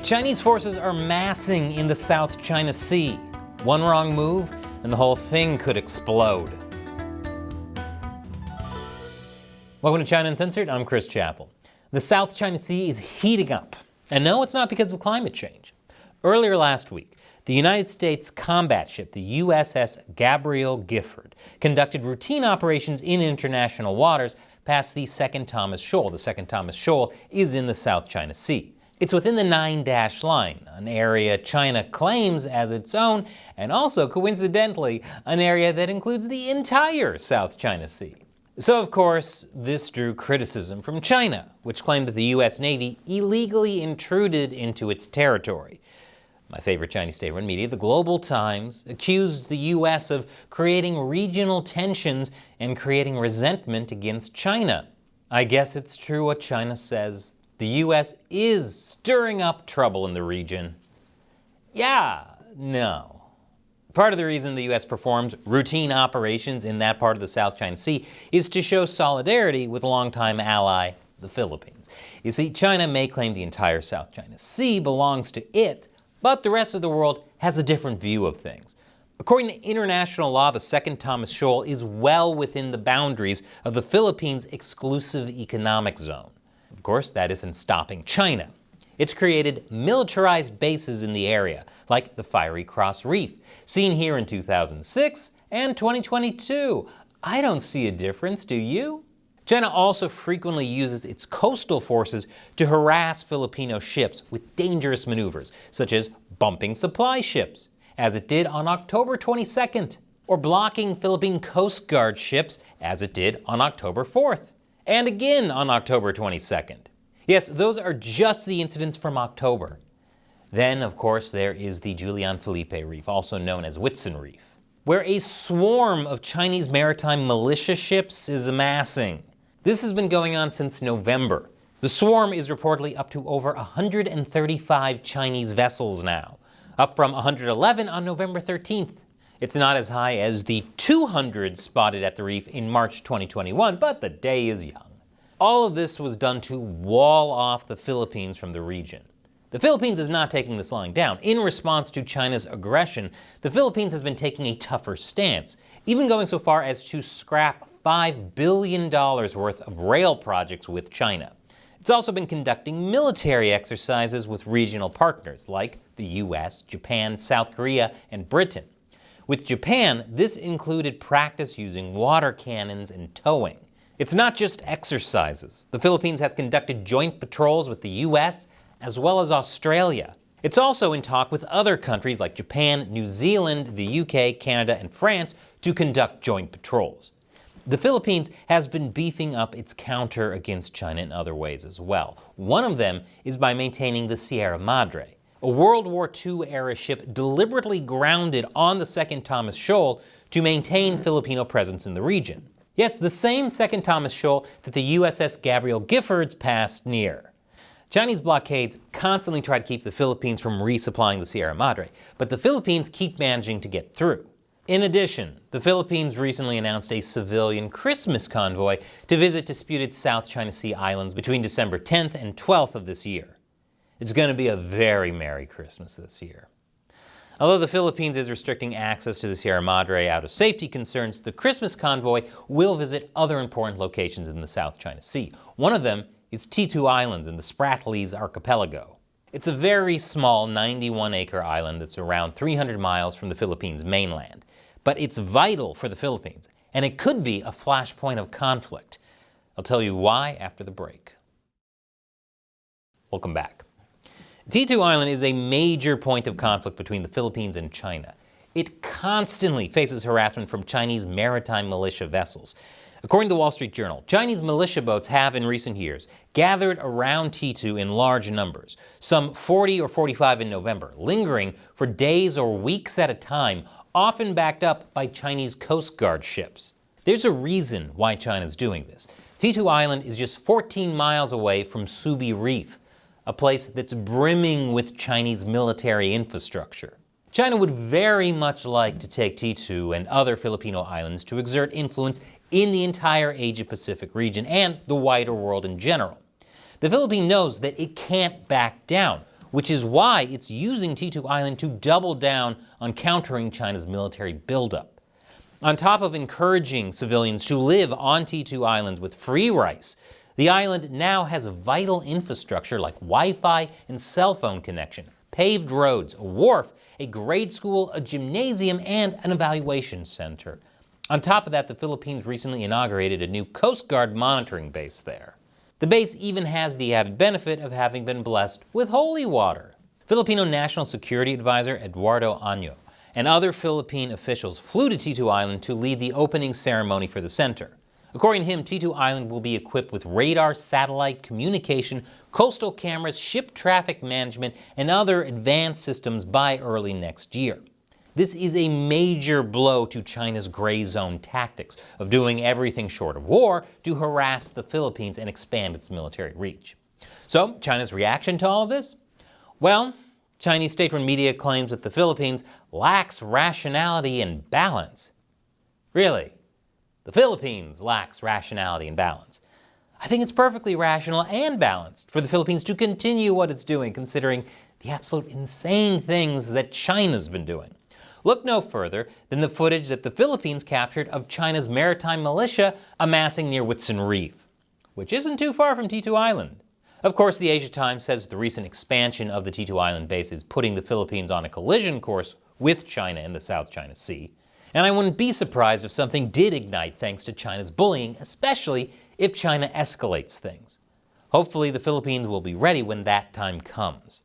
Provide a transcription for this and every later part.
Chinese forces are massing in the South China Sea. One wrong move, and the whole thing could explode. Welcome to China Uncensored, I'm Chris Chappell. The South China Sea is heating up. And no, it's not because of climate change. Earlier last week, the United States combat ship, the USS Gabriel Gifford, conducted routine operations in international waters past the Second Thomas Shoal. The Second Thomas Shoal is in the South China Sea. It's within the 9-dash line, an area China claims as its own, and also, coincidentally, an area that includes the entire South China Sea. So, of course, this drew criticism from China, which claimed that the U.S. Navy illegally intruded into its territory. My favorite Chinese state-run media, the Global Times, accused the U.S. of creating regional tensions and creating resentment against China. I guess it's true what China says. The U.S. is stirring up trouble in the region. Yeah, no. Part of the reason the U.S. performs routine operations in that part of the South China Sea is to show solidarity with longtime ally, the Philippines. You see, China may claim the entire South China Sea belongs to it, but the rest of the world has a different view of things. According to international law, the Second Thomas Shoal is well within the boundaries of the Philippines' exclusive economic zone. Of course, that isn't stopping China. It's created militarized bases in the area, like the Fiery Cross Reef, seen here in 2006 and 2022. I don't see a difference, do you? China also frequently uses its coastal forces to harass Filipino ships with dangerous maneuvers, such as bumping supply ships, as it did on October 22nd, or blocking Philippine Coast Guard ships, as it did on October 4th, and again on October 22nd. Yes, those are just the incidents from October. Then, of course, there is the Julian Felipe Reef, also known as Whitsun Reef, where a swarm of Chinese maritime militia ships is amassing. This has been going on since November. The swarm is reportedly up to over 135 Chinese vessels now, up from 111 on November 13th. It's not as high as the 200 spotted at the reef in March 2021, but the day is young. All of this was done to wall off the Philippines from the region. The Philippines is not taking this lying down. In response to China's aggression, the Philippines has been taking a tougher stance, even going so far as to scrap $5 billion worth of rail projects with China. It's also been conducting military exercises with regional partners like the US, Japan, South Korea, and Britain. With Japan, this included practice using water cannons and towing. It's not just exercises. The Philippines has conducted joint patrols with the US as well as Australia. It's also in talk with other countries like Japan, New Zealand, the UK, Canada, and France to conduct joint patrols. The Philippines has been beefing up its counter against China in other ways as well. One of them is by maintaining the Sierra Madre, a World War II-era ship deliberately grounded on the Second Thomas Shoal to maintain Filipino presence in the region. Yes, the same Second Thomas Shoal that the USS Gabriel Gifford's passed near. Chinese blockades constantly try to keep the Philippines from resupplying the Sierra Madre, but the Philippines keep managing to get through. In addition, the Philippines recently announced a civilian Christmas convoy to visit disputed South China Sea islands between December 10th and 12th of this year. It's going to be a very Merry Christmas this year. Although the Philippines is restricting access to the Sierra Madre out of safety concerns, the Christmas convoy will visit other important locations in the South China Sea. One of them is T2 Islands in the Spratlys Archipelago. It's a very small 91-acre island that's around 300 miles from the Philippines mainland. But it's vital for the Philippines, and it could be a flashpoint of conflict. I'll tell you why after the break. Welcome back. T2 Island is a major point of conflict between the Philippines and China. It constantly faces harassment from Chinese maritime militia vessels. According to the Wall Street Journal, Chinese militia boats have in recent years gathered around T2 in large numbers, some 40 or 45 in November, lingering for days or weeks at a time, often backed up by Chinese Coast Guard ships. There's a reason why China's doing this. T2 Island is just 14 miles away from Subi Reef, a place that's brimming with Chinese military infrastructure. China would very much like to take T2 and other Filipino islands to exert influence in the entire Asia-Pacific region and the wider world in general. The Philippines knows that it can't back down. which is why it's using T2 Island to double down on countering China's military buildup. On top of encouraging civilians to live on T2 Island with free rice, the island now has vital infrastructure like Wi-Fi and cell phone connection, paved roads, a wharf, a grade school, a gymnasium, and an evaluation center. On top of that, the Philippines recently inaugurated a new Coast Guard monitoring base there. The base even has the added benefit of having been blessed with holy water. Filipino National Security Advisor Eduardo Año and other Philippine officials flew to T2 Island to lead the opening ceremony for the center. According to him, T2 Island will be equipped with radar, satellite, communication, coastal cameras, ship traffic management, and other advanced systems by early next year. This is a major blow to China's gray zone tactics of doing everything short of war to harass the Philippines and expand its military reach. So, China's reaction to all of this? Well, Chinese state-run media claims that the Philippines lacks rationality and balance. Really? The Philippines lacks rationality and balance. I think it's perfectly rational and balanced for the Philippines to continue what it's doing, considering the absolute insane things that China's been doing. Look no further than the footage that the Philippines captured of China's maritime militia amassing near Whitsun Reef, which isn't too far from T2 Island. Of course, the Asia Times says the recent expansion of the T2 Island base is putting the Philippines on a collision course with China in the South China Sea. And I wouldn't be surprised if something did ignite thanks to China's bullying, especially if China escalates things. Hopefully the Philippines will be ready when that time comes.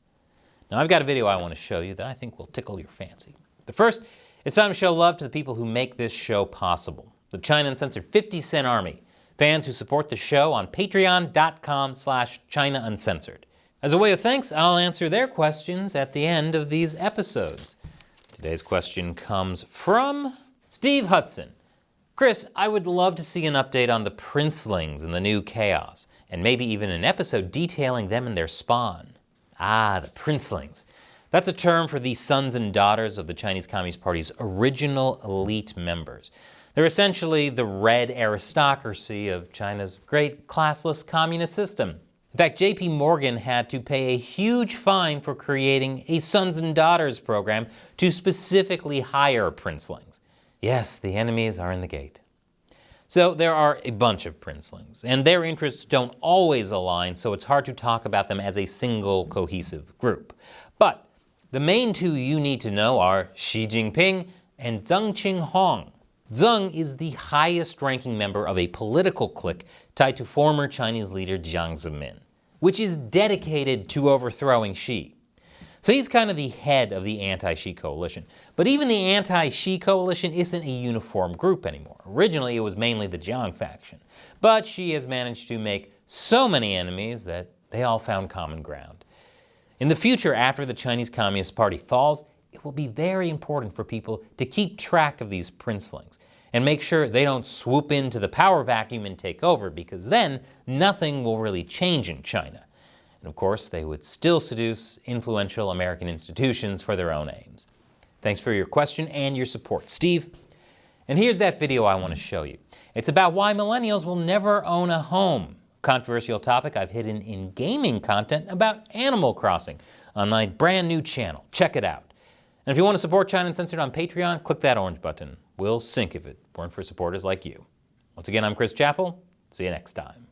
Now I've got a video I want to show you that I think will tickle your fancy. But first, it's time to show love to the people who make this show possible. The China Uncensored 50 Cent Army, fans who support the show on patreon.com/China Uncensored. As a way of thanks, I'll answer their questions at the end of these episodes. Today's question comes from Steve Hudson. Chris, I would love to see an update on the princelings and the new chaos, and maybe even an episode detailing them and their spawn. Ah, the princelings. That's a term for the sons and daughters of the Chinese Communist Party's original elite members. They're essentially the red aristocracy of China's great classless communist system. In fact, J.P. Morgan had to pay a huge fine for creating a sons and daughters program to specifically hire princelings. Yes, the enemies are in the gate. So there are a bunch of princelings, and their interests don't always align, so it's hard to talk about them as a single cohesive group. But the main two you need to know are Xi Jinping and Deng Qinghong. Deng is the highest-ranking member of a political clique tied to former Chinese leader Jiang Zemin, which is dedicated to overthrowing Xi. So he's kind of the head of the anti-Xi coalition. But even the anti-Xi coalition isn't a uniform group anymore. Originally, it was mainly the Jiang faction. But Xi has managed to make so many enemies that they all found common ground. In the future, after the Chinese Communist Party falls, it will be very important for people to keep track of these princelings and make sure they don't swoop into the power vacuum and take over, because then nothing will really change in China. And of course, they would still seduce influential American institutions for their own aims. Thanks for your question and your support, Steve. And here's that video I want to show you. It's about why millennials will never own a home. Controversial topic I've hidden in gaming content about Animal Crossing on my brand new channel. Check it out. And if you want to support China Uncensored on Patreon, click that orange button. We'll sink if it weren't for supporters like you. Once again, I'm Chris Chappell. See you next time.